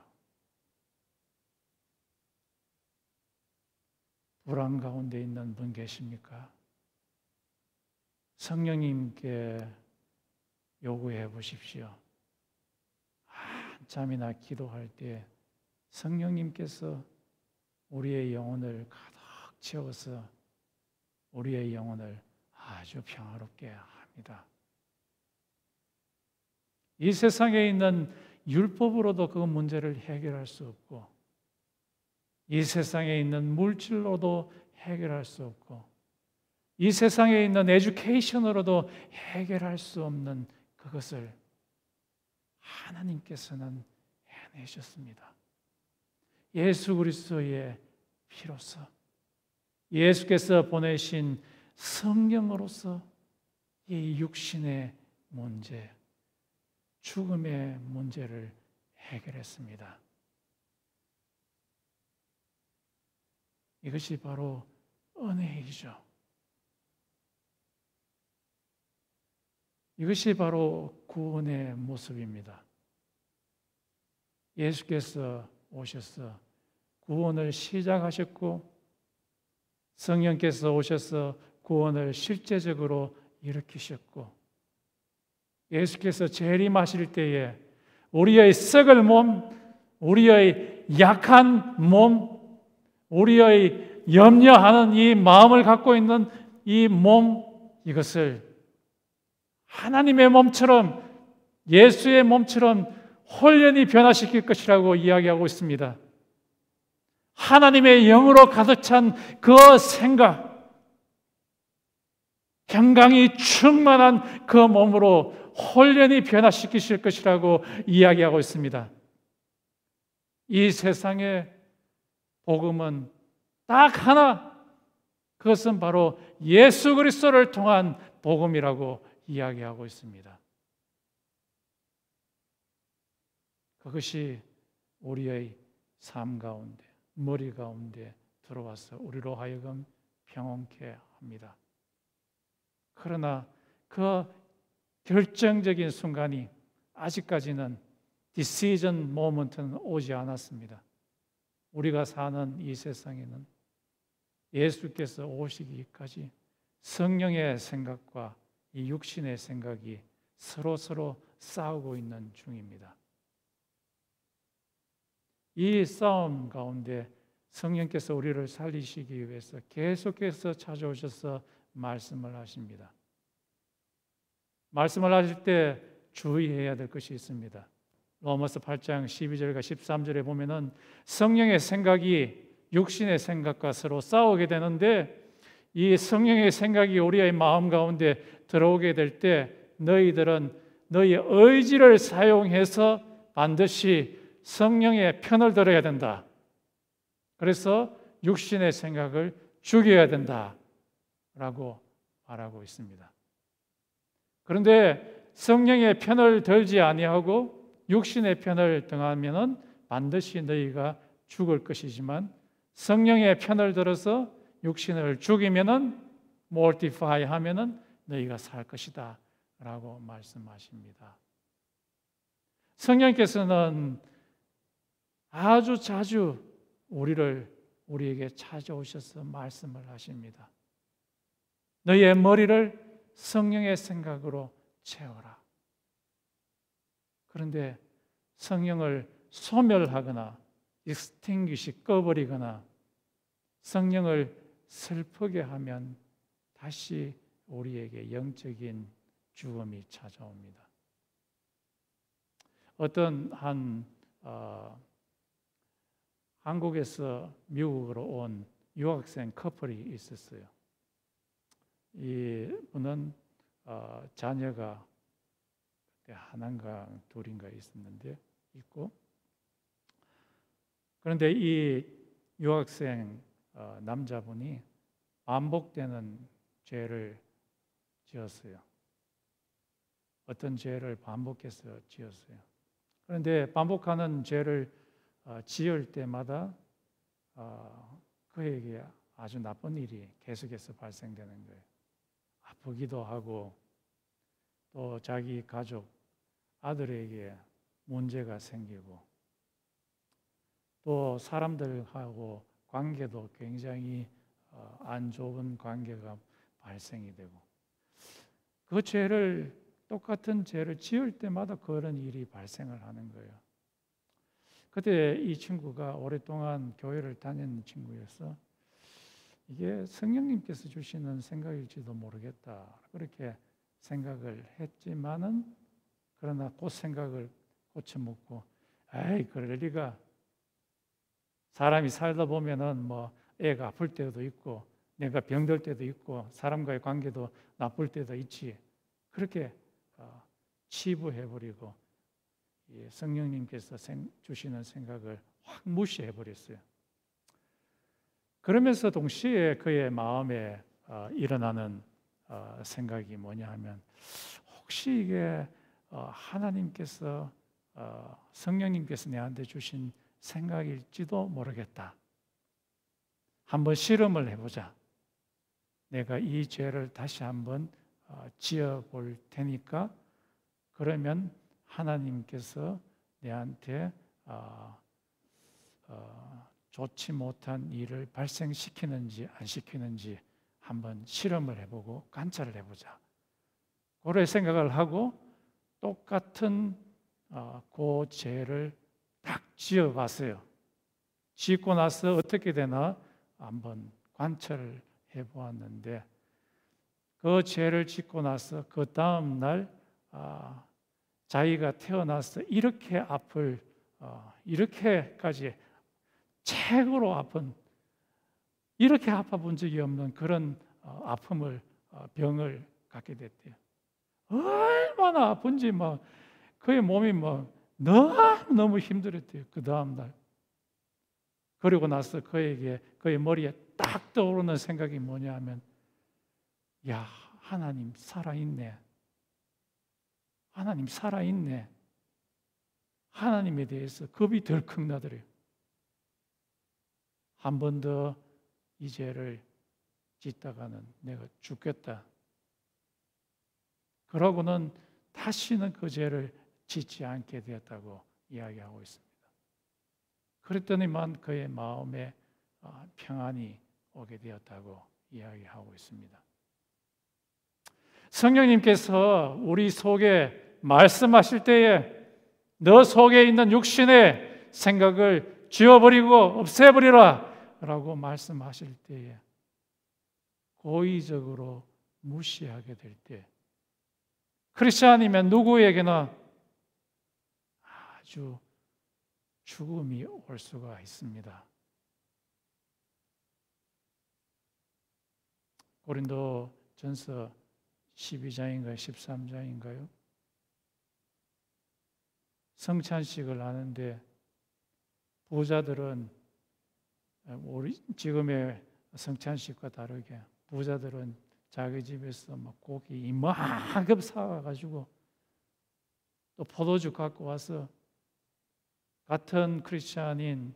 불안 가운데 있는 분 계십니까? 성령님께 요구해 보십시오. 한참이나 기도할 때 성령님께서 우리의 영혼을 가득 채워서 우리의 영혼을 아주 평화롭게 합니다. 이 세상에 있는 율법으로도 그 문제를 해결할 수 없고, 이 세상에 있는 물질로도 해결할 수 없고, 이 세상에 있는 에듀케이션으로도 해결할 수 없는 그것을 하나님께서는 해내셨습니다. 예수 그리스도의 피로서, 예수께서 보내신 성령으로서 이 육신의 문제, 죽음의 문제를 해결했습니다. 이것이 바로 은혜이죠. 이것이 바로 구원의 모습입니다. 예수께서 오셔서 구원을 시작하셨고, 성령께서 오셔서 구원을 실제적으로 일으키셨고, 예수께서 재림하실 때에 우리의 썩을 몸, 우리의 약한 몸, 우리의 염려하는 이 마음을 갖고 있는 이 몸, 이것을 하나님의 몸처럼, 예수의 몸처럼 홀연히 변화시킬 것이라고 이야기하고 있습니다. 하나님의 영으로 가득 찬 그 생각, 평강이 충만한 그 몸으로 홀연히 변화시키실 것이라고 이야기하고 있습니다. 이 세상의 복음은 딱 하나, 그것은 바로 예수 그리스도를 통한 복음이라고 이야기하고 있습니다. 그것이 우리의 삶 가운데, 머리 가운데 들어와서 우리로 하여금 평온케 합니다. 그러나 그 결정적인 순간이 아직까지는 decision moment는 오지 않았습니다. 우리가 사는 이 세상에는 예수께서 오시기까지 성령의 생각과 이 육신의 생각이 서로 싸우고 있는 중입니다. 이 싸움 가운데 성령께서 우리를 살리시기 위해서 계속해서 찾아오셔서 말씀을 하십니다. 말씀을 하실 때 주의해야 될 것이 있습니다. 로마서 8장 12절과 13절에 보면은 성령의 생각이 육신의 생각과 서로 싸우게 되는데, 이 성령의 생각이 우리의 마음 가운데 들어오게 될 때 너희들은 너희의 의지를 사용해서 반드시 성령의 편을 들어야 된다. 그래서 육신의 생각을 죽여야 된다 라고 말하고 있습니다. 그런데 성령의 편을 들지 아니하고 육신의 편을 등하면은 반드시 너희가 죽을 것이지만, 성령의 편을 들어서 육신을 죽이면은 mortify 하면은 너희가 살 것이다 라고 말씀하십니다. 성령께서는 아주 자주 우리에게 찾아오셔서 말씀을 하십니다. 너희의 머리를 성령의 생각으로 채워라. 그런데 성령을 소멸하거나 extinguish, 꺼버리거나 성령을 슬프게 하면 다시 우리에게 영적인 죽음이 찾아옵니다. 어떤 한국에서 미국으로 온 유학생 커플이 있었어요. 이 분은 자녀가 하나인가 둘인가 있고, 그런데 이 유학생 남자분이 반복되는 죄를 지었어요. 어떤 죄를 반복해서 지었어요. 그런데 반복하는 죄를 지을 때마다 그에게 아주 나쁜 일이 계속해서 발생되는 거예요. 아프기도 하고, 또 자기 가족, 아들에게 문제가 생기고, 또 사람들하고 관계도 굉장히 안 좋은 관계가 발생이 되고, 그 똑같은 죄를 지을 때마다 그런 일이 발생을 하는 거예요. 그때 이 친구가 오랫동안 교회를 다니는 친구여서 이게 성령님께서 주시는 생각일지도 모르겠다, 그렇게 생각을 했지만은, 그러나 그 생각을 고쳐먹고, 에이, 그럴 리가, 사람이 살다 보면은 뭐 애가 아플 때도 있고 내가 병들 때도 있고 사람과의 관계도 나쁠 때도 있지, 그렇게 치부해버리고 성령님께서 주시는 생각을 확 무시해버렸어요. 그러면서 동시에 그의 마음에 일어나는 생각이 뭐냐 하면, 혹시 이게 하나님께서 성령님께서 내한테 주신 생각일지도 모르겠다. 한번 실험을 해보자. 내가 이 죄를 다시 한번 지어볼 테니까, 그러면 하나님께서 내한테 좋지 못한 일을 발생시키는지 안 시키는지 한번 실험을 해보고 관찰을 해보자. 그런 생각을 하고 똑같은 그 죄를 딱 지어봤어요. 짓고 나서 어떻게 되나 한번 관찰을 해보았는데, 그 죄를 짓고 나서 그 다음 날 자기가 태어나서 이렇게까지 최고로 아픈, 이렇게 아파본 적이 없는 그런 아픔을, 병을 갖게 됐대요. 얼마나 아픈지 막 그의 몸이 막 너무 힘들었대요. 그 다음날. 그리고 나서 그에게, 그의 머리에 딱 떠오르는 생각이 뭐냐 하면, 야, 하나님 살아있네. 하나님 살아있네. 하나님에 대해서 겁이 덜컥 나더래요. 한 번 더 이 죄를 짓다가는 내가 죽겠다. 그러고는 다시는 그 죄를 짓지 않게 되었다고 이야기하고 있습니다. 그랬더니만 그의 마음에 평안이 오게 되었다고 이야기하고 있습니다. 성령님께서 우리 속에 말씀하실 때에 너 속에 있는 육신의 생각을 지워버리고 없애버리라 라고 말씀하실 때에 고의적으로 무시하게 될 때, 크리스찬이면 누구에게나 아주 죽음이 올 수가 있습니다. 고린도전서 12장인가요? 13장인가요? 성찬식을 하는데 부자들은, 우리 지금의 성찬식과 다르게 부자들은 자기 집에서 막 고기 이만큼 사와가지고 또 포도주 갖고 와서 같은 크리스찬인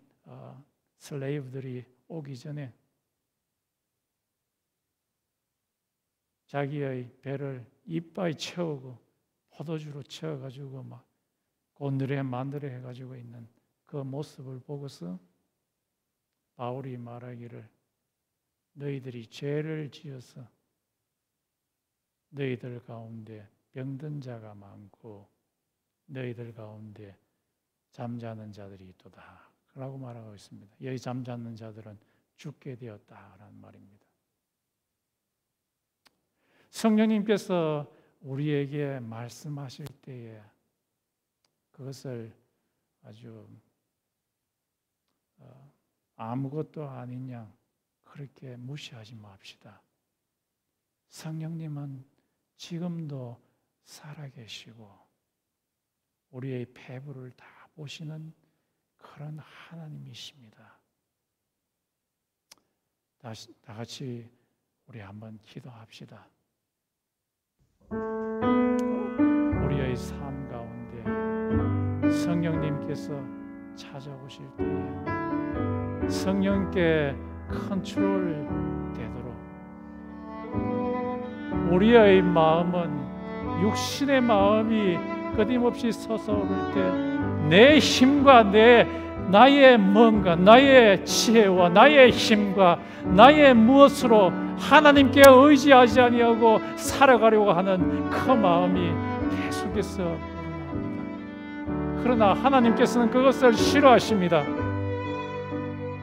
슬레이브들이 오기 전에 자기의 배를 이빨 채우고 포도주로 채워가지고 막 곤드레 만드레 해가지고 있는 그 모습을 보고서 바울이 말하기를, 너희들이 죄를 지어서 너희들 가운데 병든 자가 많고 너희들 가운데 잠자는 자들이 있도다 라고 말하고 있습니다. 여기 잠자는 자들은 죽게 되었다라는 말입니다. 성령님께서 우리에게 말씀하실 때에 그것을 아주 아무것도 아닌 양 그렇게 무시하지 맙시다. 성령님은 지금도 살아계시고 우리의 배부를 다 보시는 그런 하나님이십니다. 다 같이 우리 한번 기도합시다. 우리의 삶 가운데 성령님께서 찾아오실 때에 성령께 컨트롤 되도록 우리의 마음은 육신의 마음이 끊임없이 솟아오를 때 내 힘과 나의 뭔가 나의 지혜와 나의 힘과 나의 무엇으로 하나님께 의지하지 아니하고 살아가려고 하는 그 마음이 계속해서 우러납니다. 그러나 하나님께서는 그것을 싫어하십니다.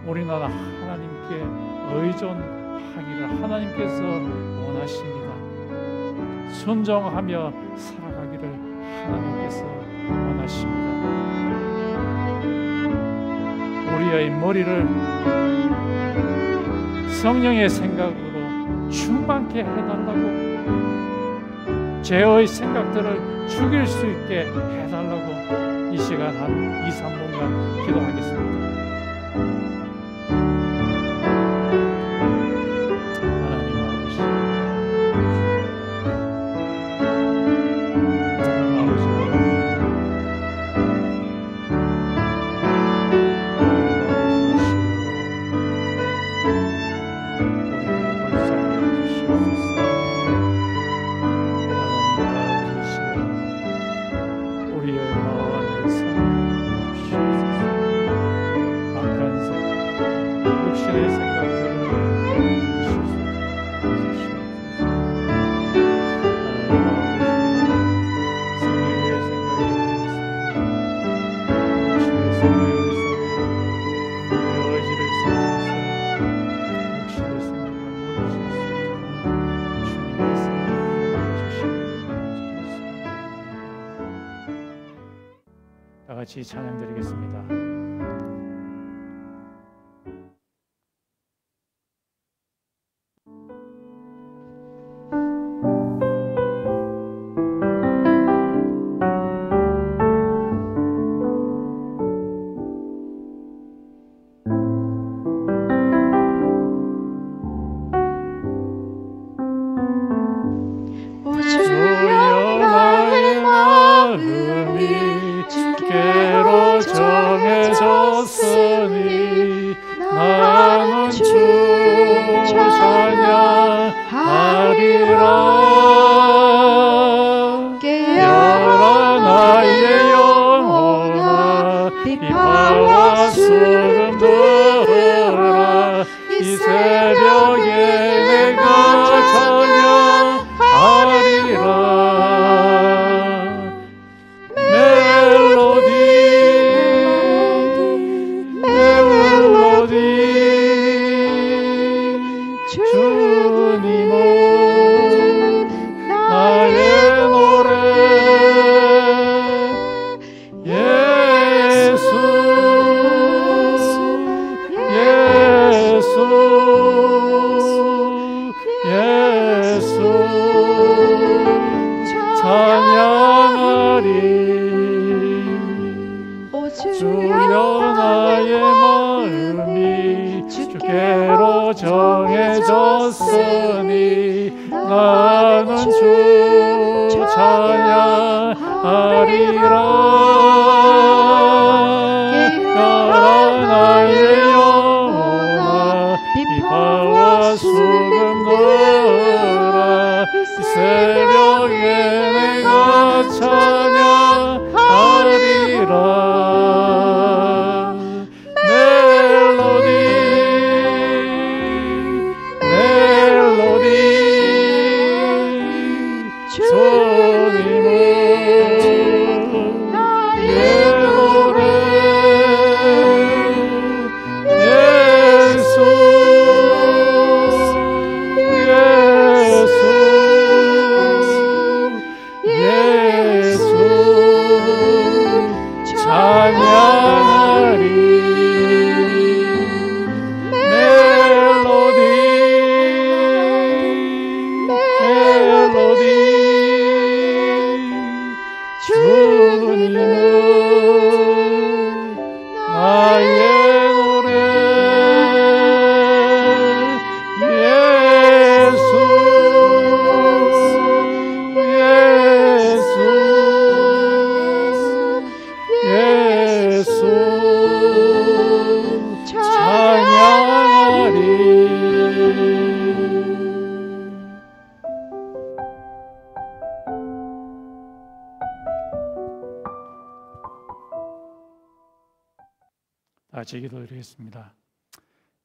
우리는 하나님께 의존하기를 하나님께서 원하십니다. 순종하며 살아가기를 하나님께서 원하십니다. 우리의 머리를 성령의 생각으로 충만케 해달라고, 죄의 생각들을 죽일 수 있게 해달라고 이 시간 한 2-3분간 기도하겠습니다. 같이 찬양 드리겠습니다. 찬양하리. 주여 나의 마음이 주께로 정해졌으니 나는 주 찬양하리라. 나라 나의 영혼아 비바와 수금 너라. 이 새벽에 내가 찬양하리라. 같이 기도드리겠습니다.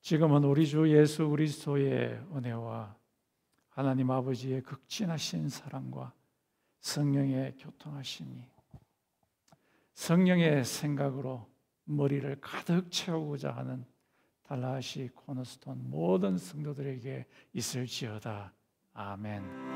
지금은 우리 주 예수 그리스도의 은혜와 하나님 아버지의 극진하신 사랑과 성령의 교통하심이 성령의 생각으로 머리를 가득 채우고자 하는 달라시 코너스톤 모든 성도들에게 있을지어다. 아멘.